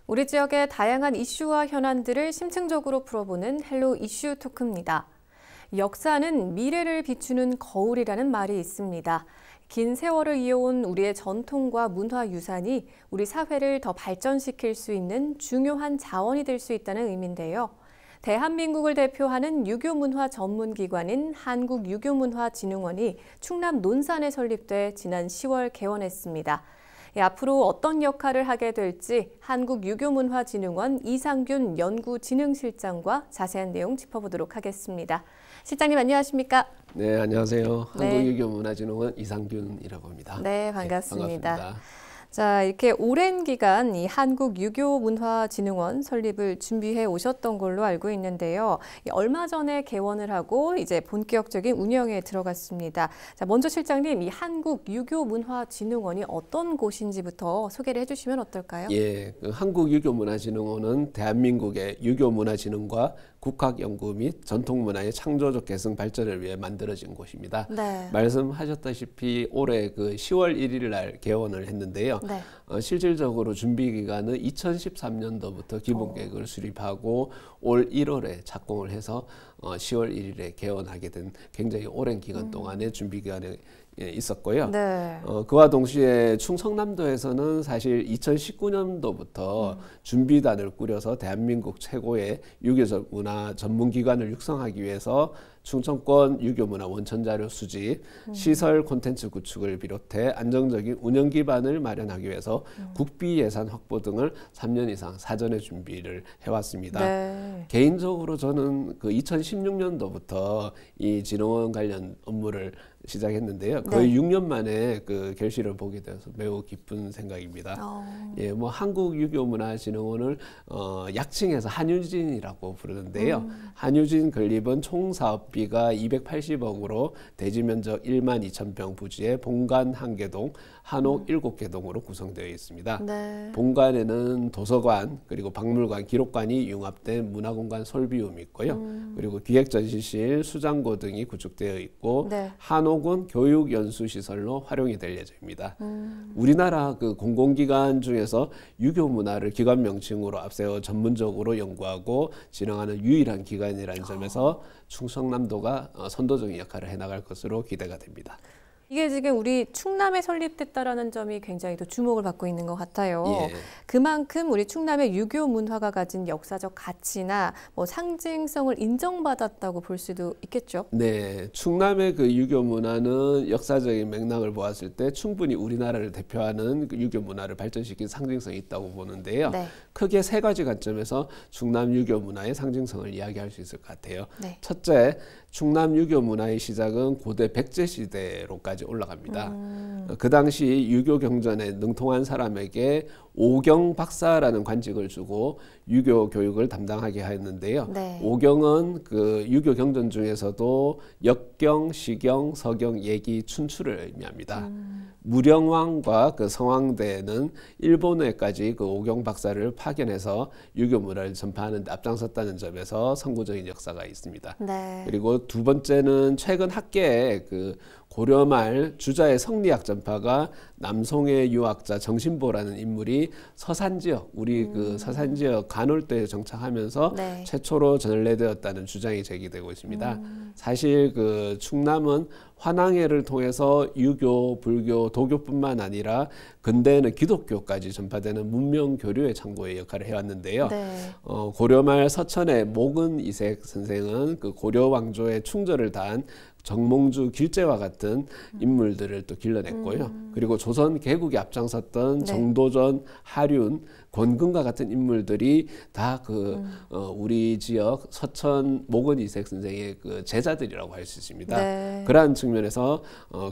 우리 지역의 다양한 이슈와 현안들을 심층적으로 풀어보는 헬로 이슈 토크입니다. 역사는 미래를 비추는 거울이라는 말이 있습니다. 긴 세월을 이어온 우리의 전통과 문화 유산이 우리 사회를 더 발전시킬 수 있는 중요한 자원이 될 수 있다는 의미인데요. 대한민국을 대표하는 유교문화 전문기관인 한국유교문화진흥원이 충남 논산에 설립돼 지난 10월 개원했습니다. 앞으로 어떤 역할을 하게 될지 한국유교문화진흥원 이상균 연구진흥실장과 자세한 내용 짚어보도록 하겠습니다. 실장님 안녕하십니까? 네, 안녕하세요. 네. 한국유교문화진흥원 이상균이라고 합니다. 네, 반갑습니다. 네, 반갑습니다. 자, 이렇게 오랜 기간 이 한국유교문화진흥원 설립을 준비해 오셨던 걸로 알고 있는데요. 얼마 전에 개원을 하고 이제 본격적인 운영에 들어갔습니다. 자, 먼저 실장님, 이 한국유교문화진흥원이 어떤 곳인지부터 소개를 해주시면 어떨까요? 예, 그 한국유교문화진흥원은 대한민국의 유교문화진흥과 국학연구 및 전통문화의 창조적 계승 발전을 위해 만들어진 곳입니다. 네. 말씀하셨다시피 올해 그 10월 1일 날 개원을 했는데요. 네. 실질적으로 준비 기간은 2013년도부터 기본 계획을 수립하고 올 1월에 착공을 해서 10월 1일에 개원하게 된 굉장히 오랜 기간 동안의 준비 기간에 있었고요. 네. 그와 동시에 충청남도에서는 사실 2019년도부터 준비단을 꾸려서 대한민국 최고의 유교 문화 전문기관을 육성하기 위해서 충청권 유교문화 원천자료 수집, 시설 콘텐츠 구축을 비롯해 안정적인 운영 기반을 마련하기 위해서 국비 예산 확보 등을 3년 이상 사전에 준비를 해왔습니다. 네. 개인적으로 저는 그 2016년도부터 이 진흥원 관련 업무를 시작했는데요. 거의 네. 6년 만에 그 결실을 보게 되어서 매우 기쁜 생각입니다. 예, 뭐 한국유교문화진흥원을 약칭해서 한유진이라고 부르는데요. 한유진 건립은 총 사업비가 280억으로 대지 면적 12,000평 부지에 본관 1개동, 한옥 7개 동으로 구성되어 있습니다. 네. 본관에는 도서관, 그리고 박물관, 기록관이 융합된 문화공간 설비움이 있고요. 그리고 기획전시실, 수장고 등이 구축되어 있고 네. 한옥은 교육연수시설로 활용이 될 예정입니다. 우리나라 그 공공기관 중에서 유교문화를 기관 명칭으로 앞세워 전문적으로 연구하고 진흥하는 유일한 기관이라는 점에서 충청남도가 선도적인 역할을 해나갈 것으로 기대가 됩니다. 이게 지금 우리 충남에 설립됐다라는 점이 굉장히 또 주목을 받고 있는 것 같아요. 예. 그만큼 우리 충남의 유교 문화가 가진 역사적 가치나 뭐 상징성을 인정받았다고 볼 수도 있겠죠. 네, 충남의 그 유교 문화는 역사적인 맥락을 보았을 때 충분히 우리나라를 대표하는 그 유교 문화를 발전시킨 상징성이 있다고 보는데요. 네. 크게 세 가지 관점에서 충남 유교 문화의 상징성을 이야기할 수 있을 것 같아요. 네. 첫째, 충남 유교 문화의 시작은 고대 백제 시대로까지 올라갑니다. 그 당시 유교 경전에 능통한 사람에게 오경 박사라는 관직을 주고 유교 교육을 담당하게 하였는데요. 네. 오경은 그 유교 경전 중에서도 역경, 시경, 서경, 예기, 춘추를 의미합니다. 무령왕과 그 성황대는 일본에까지 그 오경 박사를 파견해서 유교 문화를 전파하는 데 앞장섰다는 점에서 선구적인 역사가 있습니다. 네. 그리고 두 번째는 최근 학계에 그 고려 말 주자의 성리학 전파가 남송의 유학자 정신보라는 인물이 서산 지역, 우리 그 서산 지역 간월도에 정착하면서 네. 최초로 전래되었다는 주장이 제기되고 있습니다. 사실 그 충남은 환왕해를 통해서 유교, 불교, 도교뿐만 아니라 근대에는 기독교까지 전파되는 문명 교류의 창고의 역할을 해왔는데요. 네. 고려 말 서천의 목은 이색 선생은 그 고려 왕조의 충절을 다한 정몽주, 길재와 같은 인물들을 또 길러냈고요. 그리고 조선 개국에 앞장섰던 네. 정도전, 하륜, 권근과 같은 인물들이 다 그 우리 지역 서천 목은이색 선생의 그 제자들이라고 할 수 있습니다. 네. 그러한 측면에서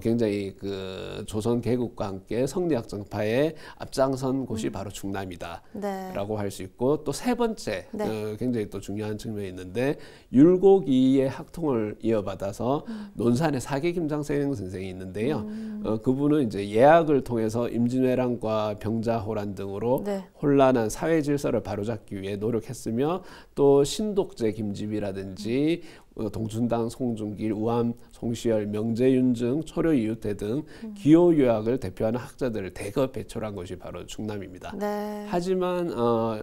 굉장히 그 조선 개국과 함께 성리학 정파에 앞장선 곳이 바로 충남이다라고 네. 할 수 있고, 또 세 번째 네. 굉장히 또 중요한 측면이 있는데 율곡이의 학통을 이어받아서 논산의 사계 김장생 선생이 있는데요. 그분은 이제 예학을 통해서 임진왜란과 병자호란 등으로 네. 혼란한 사회 질서를 바로잡기 위해 노력했으며, 또 신독제 김집이라든지 동춘당, 송중길, 우암, 송시열, 명재윤증, 초려 이유태 등 기호 유학을 대표하는 학자들을 대거 배출한 것이 바로 충남입니다. 네. 하지만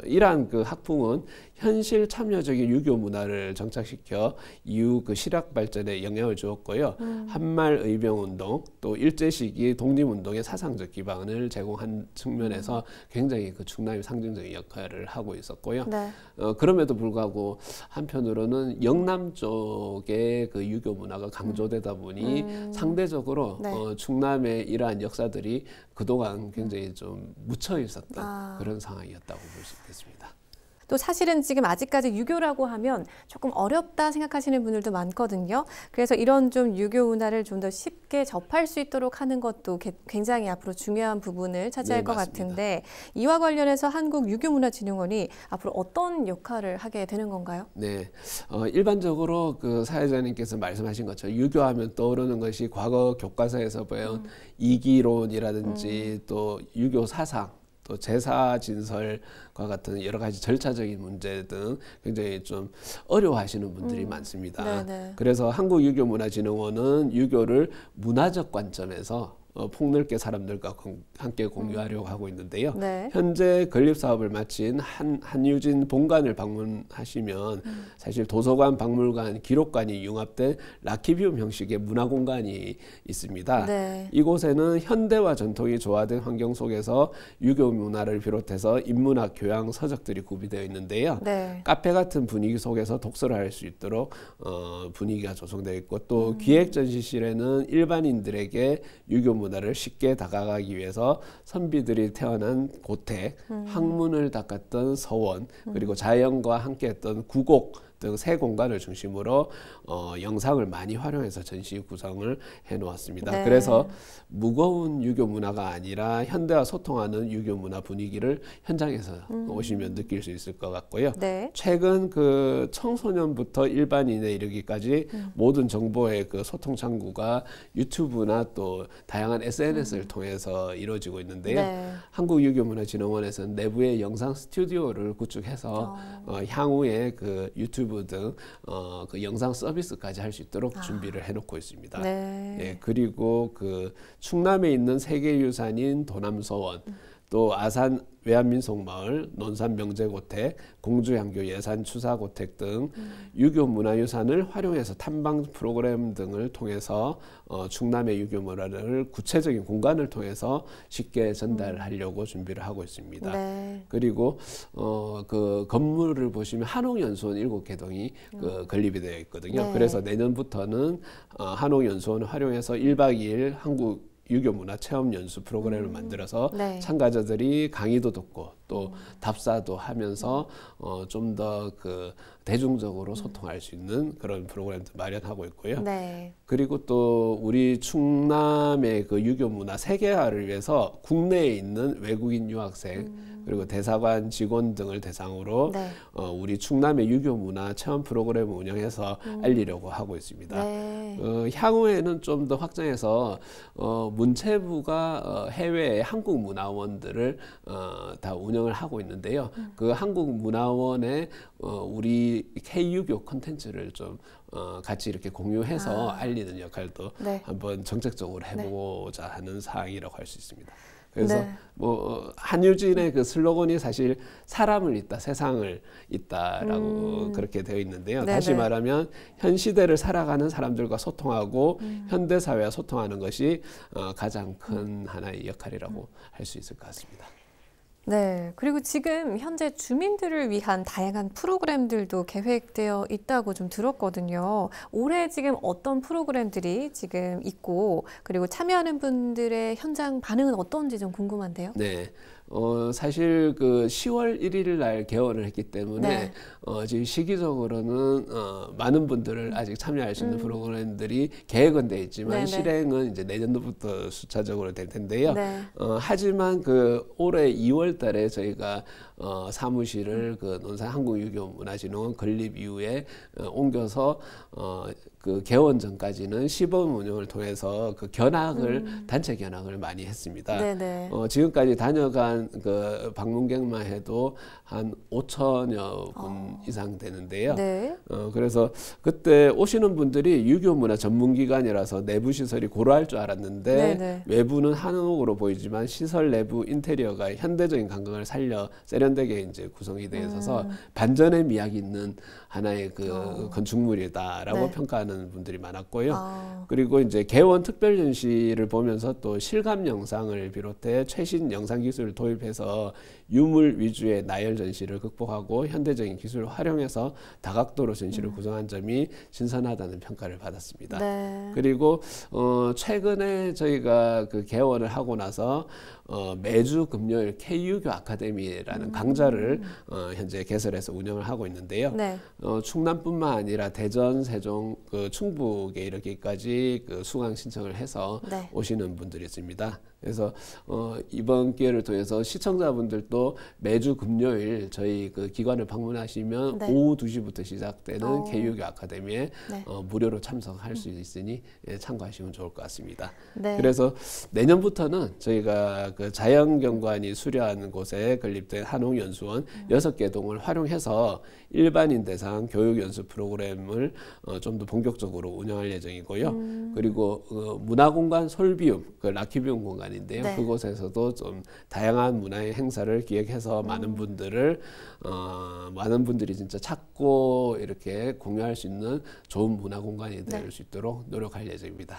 이러한 그 학풍은 현실 참여적인 유교 문화를 정착시켜 이후 그 실학 발전에 영향을 주었고요. 한말 의병운동 또 일제시기 독립운동의 사상적 기반을 제공한 측면에서 굉장히 그 충남이 상징적인 역할을 하고 있었고요. 네. 그럼에도 불구하고 한편으로는 영남 쪽의 그 유교 문화가 강조되다 보니 상대적으로 네. 충남의 이러한 역사들이 그동안 굉장히 좀 묻혀 있었던 그런 상황이었다고 볼 수 있겠습니다. 또 사실은 지금 아직까지 유교라고 하면 조금 어렵다 생각하시는 분들도 많거든요. 그래서 이런 좀 유교 문화를 좀 더 쉽게 접할 수 있도록 하는 것도 굉장히 앞으로 중요한 부분을 차지할 것 맞습니다. 같은데 이와 관련해서 한국유교문화진흥원이 앞으로 어떤 역할을 하게 되는 건가요? 네, 일반적으로 그 사회자님께서 말씀하신 것처럼 유교하면 떠오르는 것이 과거 교과서에서 배운 이기론이라든지 또 유교 사상, 또 제사 진설과 같은 여러 가지 절차적인 문제 등 굉장히 좀 어려워하시는 분들이 많습니다. 네네. 그래서 한국유교문화진흥원은 유교를 문화적 관점에서 폭넓게 사람들과 함께 공유하려고 하고 있는데요. 네. 현재 건립 사업을 마친 한유진 본관을 방문하시면 사실 도서관, 박물관, 기록관이 융합된 라키비움 형식의 문화공간이 있습니다. 네. 이곳에는 현대와 전통이 조화된 환경 속에서 유교 문화를 비롯해서 인문학, 교양, 서적들이 구비되어 있는데요. 네. 카페 같은 분위기 속에서 독서를 할 수 있도록 분위기가 조성되어 있고 또 기획 전시실에는 일반인들에게 유교 문화를 쉽게 다가가기 위해서 선비들이 태어난 고택, 학문을 닦았던 서원, 그리고 자연과 함께했던 구곡 등 세 공간을 중심으로 영상을 많이 활용해서 전시 구성을 해놓았습니다. 네. 그래서 무거운 유교 문화가 아니라 현대와 소통하는 유교 문화 분위기를 현장에서 오시면 느낄 수 있을 것 같고요. 네. 최근 그 청소년부터 일반인에 이르기까지 모든 정보의 그 소통 창구가 유튜브나 또 다양한 SNS를 통해서 이루어지고 있는데요. 네. 한국유교문화진흥원에서는 내부에 영상 스튜디오를 구축해서 향후에 그 유튜브 등 그 영상 서비스까지 할 수 있도록 준비를 해놓고 있습니다. 네. 예, 그리고 그 충남에 있는 세계유산인 도남서원, 또 아산 외암민속마을, 논산 명제고택, 공주향교 예산추사고택 등 유교 문화유산을 활용해서 탐방 프로그램 등을 통해서 충남의 유교 문화를 구체적인 공간을 통해서 쉽게 전달하려고 준비를 하고 있습니다. 네. 그리고 그 건물을 보시면 한옥연수원 7개동이 그 건립이 되어 있거든요. 네. 그래서 내년부터는 한옥연수원을 활용해서 1박 2일 한국 유교 문화 체험 연수 프로그램을 만들어서 네. 참가자들이 강의도 듣고 또 답사도 하면서 좀 더 그 대중적으로 소통할 수 있는 그런 프로그램도 마련하고 있고요. 네. 그리고 또 우리 충남의 그 유교 문화 세계화를 위해서 국내에 있는 외국인 유학생 그리고 대사관 직원 등을 대상으로 네. 우리 충남의 유교 문화 체험 프로그램을 운영해서 알리려고 하고 있습니다. 네. 향후에는 좀 더 확장해서 문체부가 해외의 한국 문화원들을 다 운영을 하고 있는데요. 그 한국 문화원에 우리 K유교 콘텐츠를 좀 같이 이렇게 공유해서 알리는 역할도 네. 한번 정책적으로 해보자 하는 사항이라고 할 수 있습니다. 그래서 네. 뭐 한유진의 그 슬로건이 사실 사람을 잇다, 세상을 잇다라고 그렇게 되어 있는데요. 네네. 다시 말하면 현 시대를 살아가는 사람들과 소통하고 현대 사회와 소통하는 것이 가장 큰 하나의 역할이라고 할 수 있을 것 같습니다. 네. 그리고 지금 현재 주민들을 위한 다양한 프로그램들도 계획되어 있다고 좀 들었거든요. 올해 지금 어떤 프로그램들이 지금 있고, 그리고 참여하는 분들의 현장 반응은 어떤지 좀 궁금한데요. 네. 사실 그 10월 1일 날 개원을 했기 때문에 네. 지금 시기적으로는 많은 분들을 아직 참여할 수 있는 프로그램들이 계획은 돼 있지만 네네. 실행은 이제 내년도부터 수차적으로 될 텐데요. 네. 하지만 그 올해 2월 달에 저희가 사무실을 그 논산 한국유교문화진흥원 건립 이후에 옮겨서 그 개원 전까지는 시범 운영을 통해서 그 견학을 단체 견학을 많이 했습니다. 네네. 지금까지 다녀간 그 방문객만 해도 한 5천여 분 이상 되는데요. 네. 그래서 그때 오시는 분들이 유교 문화 전문기관이라서 내부 시설이 고루할 줄 알았는데 네네. 외부는 한옥으로 보이지만 시설 내부 인테리어가 현대적인 감각을 살려 세련되게 이제 구성이 되어 있어서 반전의 미학이 있는 하나의 그 건축물이다라고 네. 평가하는 분들이 많았고요. 그리고 이제 개원 특별 전시를 보면서 또 실감 영상을 비롯해 최신 영상 기술을 도입해서 유물 위주의 나열 전시를 극복하고 현대적인 기술을 활용해서 다각도로 전시를 구성한 점이 신선하다는 평가를 받았습니다. 네. 그리고 최근에 저희가 그 개원을 하고 나서 매주 금요일 K유교 아카데미라는 강좌를 현재 개설해서 운영을 하고 있는데요. 네. 충남뿐만 아니라 대전, 세종, 그 충북에 이렇게까지 그 수강 신청을 해서 네. 오시는 분들이 있습니다. 그래서 이번 기회를 통해서 시청자분들도 매주 금요일 저희 그 기관을 방문하시면 네. 오후 2시부터 시작되는 K유교 아카데미에 네. 무료로 참석할 수 있으니 참고하시면 좋을 것 같습니다. 네. 그래서 내년부터는 저희가 그 자연경관이 수려한 곳에 건립된 한옥연수원 6개 동을 활용해서 일반인 대상 교육연수 프로그램을 좀 더 본격적으로 운영할 예정이고요. 그리고 문화공간 솔비움, 그 라키비움 공간인데요. 네. 그곳에서도 좀 다양한 문화의 행사를 기획해서 많은 분들이 진짜 찾고 이렇게 공유할 수 있는 좋은 문화 공간이 될 수 있도록 노력할 예정입니다.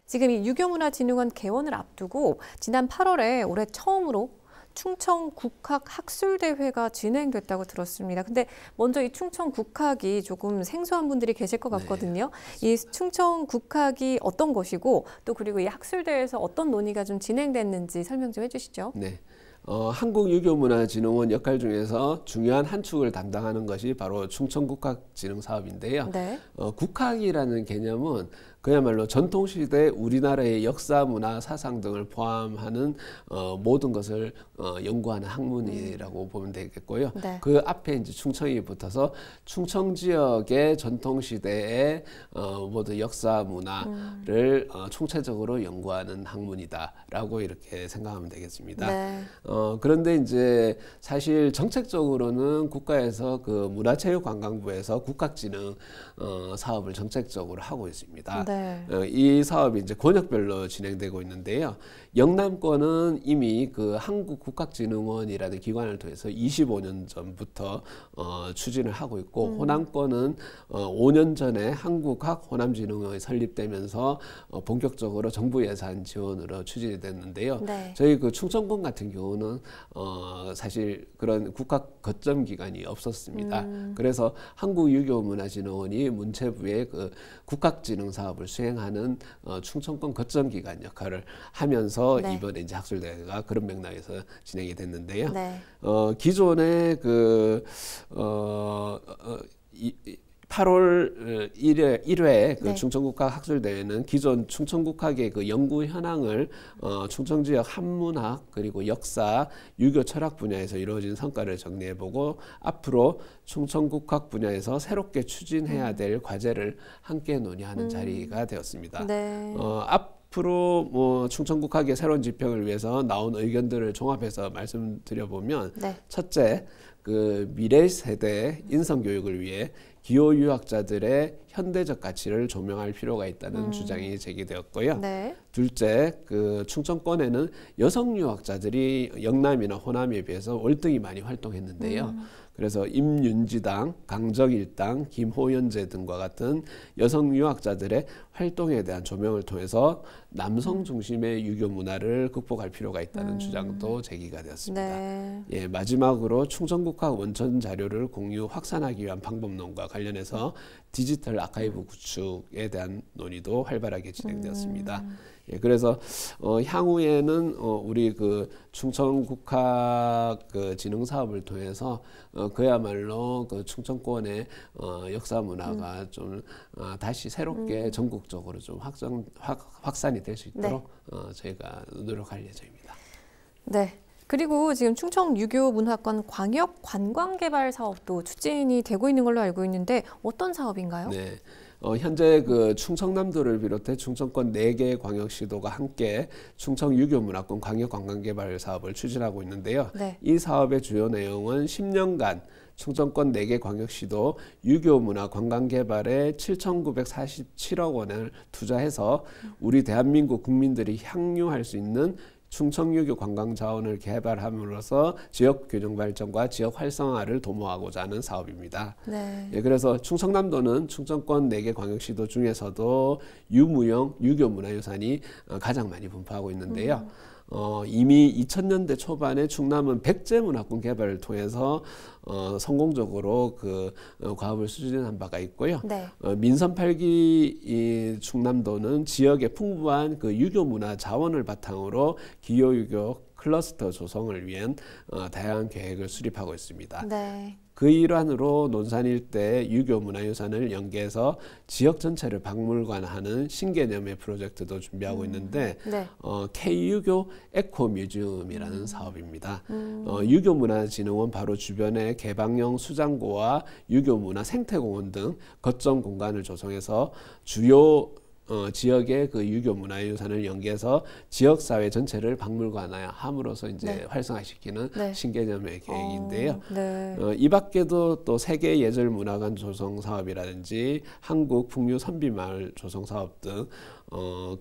지금 이 유교문화진흥원 개원을 앞두고 지난 8월에 올해 처음으로 충청 국학 학술대회가 진행됐다고 들었습니다. 근데 먼저 이 충청 국학이 조금 생소한 분들이 계실 것 같거든요. 이 충청 국학이 어떤 것이고 또 그리고 이 학술대회에서 어떤 논의가 좀 진행됐는지 설명 좀 해주시죠. 네. 한국유교문화진흥원 역할 중에서 중요한 한 축을 담당하는 것이 바로 충청국학진흥사업인데요. 네. 국학이라는 개념은 그야말로 전통시대 우리나라의 역사, 문화, 사상 등을 포함하는 모든 것을 연구하는 학문이라고 보면 되겠고요. 네. 그 앞에 이제 충청이 붙어서 충청 지역의 전통시대의 모든 역사, 문화를 총체적으로 연구하는 학문이다라고 이렇게 생각하면 되겠습니다. 네. 그런데 이제 사실 정책적으로는 국가에서 그 문화체육관광부에서 국학진흥 사업을 정책적으로 하고 있습니다. 네. 이 사업이 이제 권역별로 진행되고 있는데요. 영남권은 이미 그 한국국학진흥원이라는 기관을 통해서 25년 전부터 추진을 하고 있고 호남권은 5년 전에 한국학 호남진흥원이 설립되면서 본격적으로 정부 예산 지원으로 추진이 됐는데요. 네. 저희 그 충청권 같은 경우는 사실 그런 국학 거점 기관이 없었습니다. 그래서 한국유교문화진흥원이 문체부의 그 국학진흥 사업을 수행하는 충청권 거점 기관 역할을 하면서 네. 이번에 이제 학술대회가 그런 맥락에서 진행이 됐는데요. 네. 기존에 그 8월 1회 그 네. 충청국학 학술대회는 기존 충청국학의 그 연구 현황을 충청지역 한문학 그리고 역사, 유교 철학 분야에서 이루어진 성과를 정리해보고 앞으로 충청국학 분야에서 새롭게 추진해야 될 과제를 함께 논의하는 자리가 되었습니다. 네. 앞으로 뭐 충청국학의 새로운 집행을 위해서 나온 의견들을 종합해서 말씀드려보면 네. 첫째, 그 미래 세대 인성 교육을 위해 기호 유학자들의 현대적 가치를 조명할 필요가 있다는 주장이 제기되었고요. 네. 둘째, 그 충청권에는 여성 유학자들이 영남이나 호남에 비해서 월등히 많이 활동했는데요. 그래서 임윤지당, 강적일당, 김호연제 등과 같은 여성 유학자들의 활동에 대한 조명을 통해서 남성 중심의 유교 문화를 극복할 필요가 있다는 주장도 제기가 되었습니다. 네. 예, 마지막으로 충청국학 원천 자료를 공유 확산하기 위한 방법론과 관련해서 디지털 아카이브 구축에 대한 논의도 활발하게 진행되었습니다. 예, 그래서 향후에는 우리 그 충청국학 그 진흥 사업을 통해서 그야말로 그 충청권의 역사 문화가 좀 다시 새롭게 전국적으로 좀 확산이 될 수 있도록 저희가 노력할 예정입니다. 네. 그리고 지금 충청유교문화권 광역 관광개발 사업도 추진이 되고 있는 걸로 알고 있는데 어떤 사업인가요? 네. 현재 그 충청남도를 비롯해 충청권 4개 광역시도가 함께 충청 유교문화권 광역관광개발 사업을 추진하고 있는데요. 네. 이 사업의 주요 내용은 10년간 충청권 4개 광역시도 유교문화 관광개발에 7,947억 원을 투자해서 우리 대한민국 국민들이 향유할 수 있는 충청유교 관광자원을 개발함으로써 지역 균형 발전과 지역 활성화를 도모하고자 하는 사업입니다. 네. 예, 그래서 충청남도는 충청권 4개 광역시도 중에서도 유무형 유교문화유산이 가장 많이 분포하고 있는데요. 이미 2000년대 초반에 충남은 백제문화권 개발을 통해서 성공적으로 그 과업을 추진한 바가 있고요. 네. 민선 8기 이 충남도는 지역의 풍부한 그 유교 문화 자원을 바탕으로 기호유교 클러스터 조성을 위한 다양한 계획을 수립하고 있습니다. 네. 그 일환으로 논산 일대 유교 문화유산을 연계해서 지역 전체를 박물관하는 신개념의 프로젝트도 준비하고 있는데 네. K유교 에코뮤지엄이라는 사업입니다. 유교문화진흥원 바로 주변에 개방형 수장고와 유교문화 생태공원 등 거점 공간을 조성해서 주요 지역의 그 유교 문화유산을 연계해서 지역 사회 전체를 박물관화함으로써 이제 네. 활성화시키는 네. 신개념의 계획인데요. 네. 이 밖에도 또 세계 예절 문화관 조성 사업이라든지 한국 풍류 선비 마을 조성 사업 등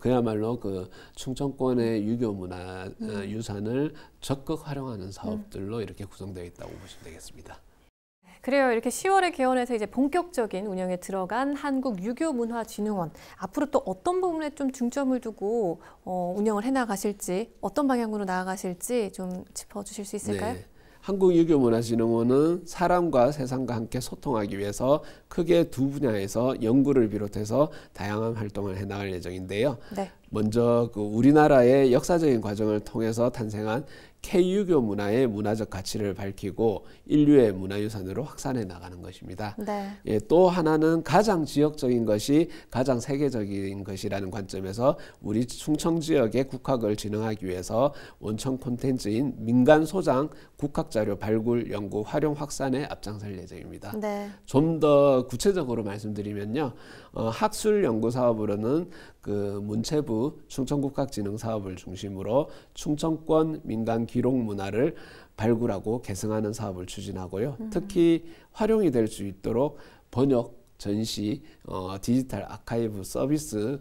그야말로 그 충청권의 유교 문화 유산을 적극 활용하는 사업들로 이렇게 구성되어 있다고 보시면 되겠습니다. 그래요. 이렇게 10월에 개원해서 이제 본격적인 운영에 들어간 한국유교문화진흥원. 앞으로 또 어떤 부분에 좀 중점을 두고 운영을 해나가실지, 어떤 방향으로 나아가실지 좀 짚어주실 수 있을까요? 네. 한국유교문화진흥원은 사람과 세상과 함께 소통하기 위해서 크게 두 분야에서 연구를 비롯해서 다양한 활동을 해나갈 예정인데요. 네. 먼저 그 우리나라의 역사적인 과정을 통해서 탄생한 K유교 문화의 문화적 가치를 밝히고 인류의 문화유산으로 확산해 나가는 것입니다. 네. 예, 또 하나는 가장 지역적인 것이 가장 세계적인 것이라는 관점에서 우리 충청 지역의 국학을 진흥하기 위해서 원천 콘텐츠인 민간 소장 국학자료 발굴, 연구, 활용, 확산에 앞장설 예정입니다. 네. 좀 더 구체적으로 말씀드리면요. 학술 연구 사업으로는 그 문체부 충청국학진흥 사업을 중심으로 충청권 민간 기록 문화를 발굴하고 계승하는 사업을 추진하고요. 특히 활용이 될 수 있도록 번역, 전시, 디지털 아카이브 서비스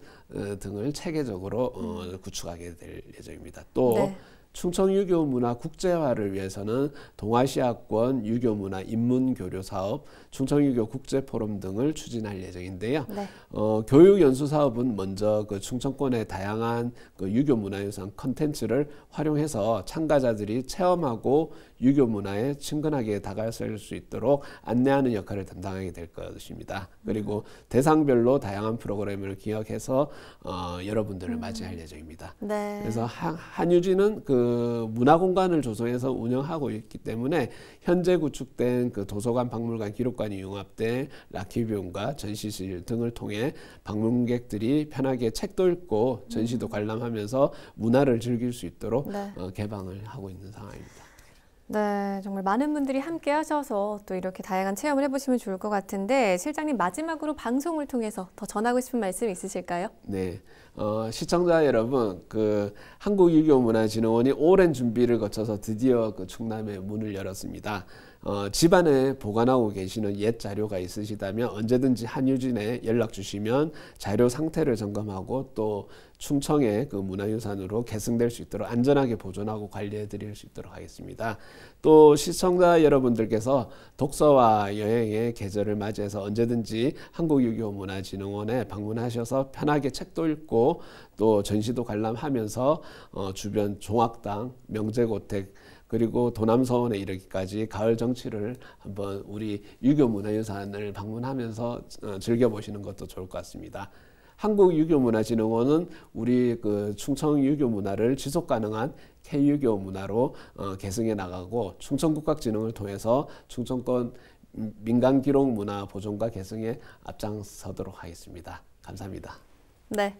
등을 체계적으로 구축하게 될 예정입니다. 또 네. 충청 유교 문화 국제화를 위해서는 동아시아권 유교 문화 인문 교류 사업, 충청 유교 국제 포럼 등을 추진할 예정인데요. 네. 교육 연수 사업은 먼저 그 충청권의 다양한 그 유교 문화유산 컨텐츠를 활용해서 참가자들이 체험하고 유교 문화에 친근하게 다가설 수 있도록 안내하는 역할을 담당하게 될 것입니다. 그리고 대상별로 다양한 프로그램을 기획해서 여러분들을 맞이할 예정입니다. 네. 그래서 한유진은 그 문화공간을 조성해서 운영하고 있기 때문에 현재 구축된 그 도서관, 박물관, 기록관이 융합된 라키비움과 전시실 등을 통해 방문객들이 편하게 책도 읽고 전시도 관람하면서 문화를 즐길 수 있도록 네. 개방을 하고 있는 상황입니다. 네, 정말 많은 분들이 함께 하셔서 또 이렇게 다양한 체험을 해보시면 좋을 것 같은데 실장님 마지막으로 방송을 통해서 더 전하고 싶은 말씀 있으실까요? 네, 시청자 여러분, 그 한국유교문화진흥원이 오랜 준비를 거쳐서 드디어 그 충남에 문을 열었습니다. 집안에 보관하고 계시는 옛 자료가 있으시다면 언제든지 한유진에 연락 주시면 자료 상태를 점검하고 또 충청의 그 문화유산으로 계승될 수 있도록 안전하게 보존하고 관리해 드릴 수 있도록 하겠습니다. 또 시청자 여러분들께서 독서와 여행의 계절을 맞이해서 언제든지 한국유교문화진흥원에 방문하셔서 편하게 책도 읽고 또 전시도 관람하면서 주변 종학당, 명제고택 그리고 도남서원에 이르기까지 가을 정취를 한번 우리 유교문화유산을 방문하면서 즐겨보시는 것도 좋을 것 같습니다. 한국유교문화진흥원은 우리 그 충청 유교 문화를 지속 가능한 K유교 문화로 계승해 나가고 충청국학진흥을 통해서 충청권 민간 기록 문화 보존과 계승에 앞장서도록 하겠습니다. 감사합니다. 네.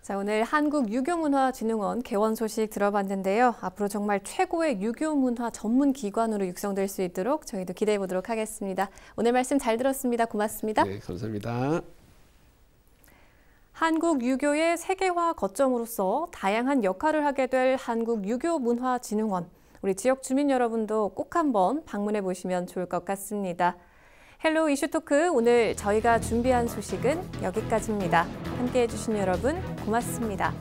자, 오늘 한국유교문화진흥원 개원 소식 들어봤는데요. 앞으로 정말 최고의 유교문화 전문 기관으로 육성될 수 있도록 저희도 기대해 보도록 하겠습니다. 오늘 말씀 잘 들었습니다. 고맙습니다. 네, 감사합니다. 한국 유교의 세계화 거점으로서 다양한 역할을 하게 될 한국유교문화진흥원. 우리 지역 주민 여러분도 꼭 한번 방문해 보시면 좋을 것 같습니다. 헬로 이슈토크, 오늘 저희가 준비한 소식은 여기까지입니다. 함께해 주신 여러분 고맙습니다.